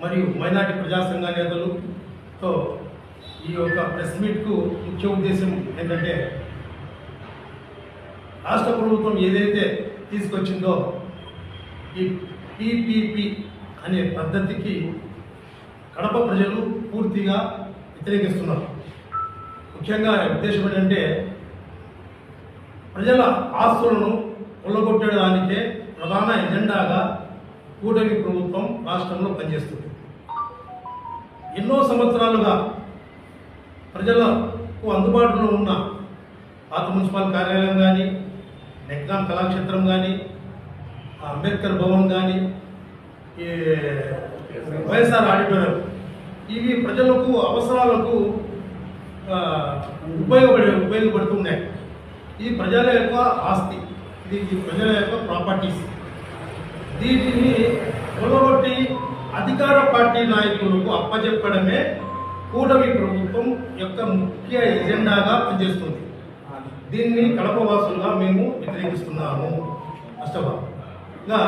మరియు మైనార్టీ ప్రజా సంఘ నేతలతో ఈ యొక్క ప్రెస్ మీట్కు ముఖ్య ఉద్దేశం ఏంటంటే, రాష్ట్ర ప్రభుత్వం ఏదైతే తీసుకొచ్చిందో ఈ పీపీపీ అనే పద్ధతికి కడప ప్రజలు పూర్తిగా వ్యతిరేకిస్తున్నారు. ముఖ్యంగా ఉద్దేశం ఏంటంటే, ప్రజల ఆస్తులను కొల్లగొట్టడానికే ప్రధాన ఎజెండాగా కూటమి ప్రభుత్వం రాష్ట్రంలో పనిచేస్తుంది. ఎన్నో సంవత్సరాలుగా ప్రజలకు అందుబాటులో ఉన్న పాత మున్సిపల్ కార్యాలయం కానీ, నెక్నాం కళాక్షేత్రం కానీ, అంబేద్కర్ భవన్ కానీ, ఈ వైఎస్ఆర్ ఆడిటోరియం, ఇవి ప్రజలకు అవసరాలకు ఉపయోగపడుతున్నాయి. ఇది ప్రజల యొక్క ఆస్తి, ఇది ప్రజల యొక్క ప్రాపర్టీస్. దీనిని కొలగొట్టి అధికార పార్టీ నాయకులకు అప్పచెప్పడమే కూటమి ప్రభుత్వం యొక్క ముఖ్య ఎజెండాగా పనిచేస్తుంది. దీన్ని కడప వాసులుగా మేము వ్యతిరేకిస్తున్నాము. ఫస్ట్గా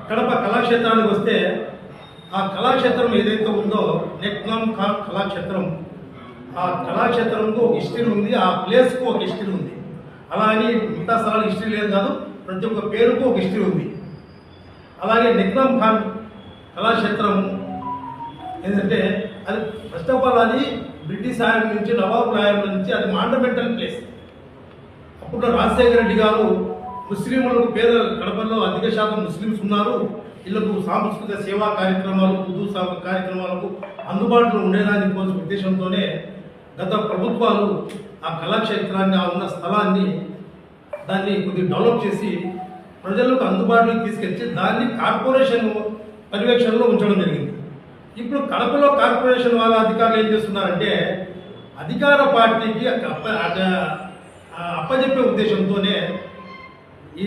కడప కళాక్షేత్రానికి వస్తే, ఆ కళాక్షేత్రం ఏదైతే ఉందో నెక్నాం కళాక్షేత్రం, ఆ కళాక్షేత్రంకు ఒక హిస్టరీ ఉంది, ఆ ప్లేస్కు ఒక హిస్టరీ ఉంది. అలా అని మిగతా స్థలాలకు హిస్టరీ లేదు కాదు, ప్రతి ఒక్క పేరుకు ఒక హిస్టరీ ఉంది. అలాగే నెక్నాం ఖాన్ కళాక్షేత్రం ఏంటంటే, అది ఫస్ట్ ఆఫ్ ఆల్ అది బ్రిటిష్ ఆయన నుంచి, నవాబుల ఆయన నుంచి అది మాండమెంటల్ ప్లేస్. అప్పుడు రాజశేఖర రెడ్డి గారు ముస్లింలకు, పేద కడపలో అధిక శాతం ముస్లిమ్స్ ఉన్నారు, వీళ్ళకు సాంస్కృతిక సేవా కార్యక్రమాలు, ఉర్దూ కార్యక్రమాలకు అందుబాటులో ఉండేదాని కోసం ఉద్దేశంతోనే గత ప్రభుత్వాలు ఆ కళాక్షేత్రాన్ని, ఆ ఉన్న స్థలాన్ని దాన్ని కొద్దిగా డెవలప్ చేసి ప్రజలకు అందుబాటులోకి తీసుకొచ్చి దాన్ని కార్పొరేషన్ పర్యవేక్షణలో ఉంచడం జరిగింది. ఇప్పుడు కడపలో కార్పొరేషన్ వాళ్ళ అధికారులు ఏం చేస్తున్నారంటే, అధికార పార్టీకి అప్పజెప్పే ఉద్దేశంతోనే ఈ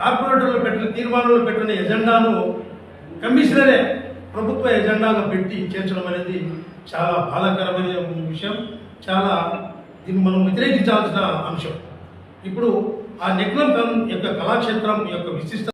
కార్పొరేటర్లు పెట్టిన తీర్మానంలో పెట్టిన ఎజెండాను కమిషనరే ప్రభుత్వ ఎజెండాగా పెట్టి చేర్చడం అనేది చాలా బాధాకరమైన విషయం. చాలా దీన్ని మనం వ్యతిరేకించాల్సిన అంశం. ఇప్పుడు ఆ నెక్నాం యొక్క కళాక్షేత్రం యొక్క విశిష్ట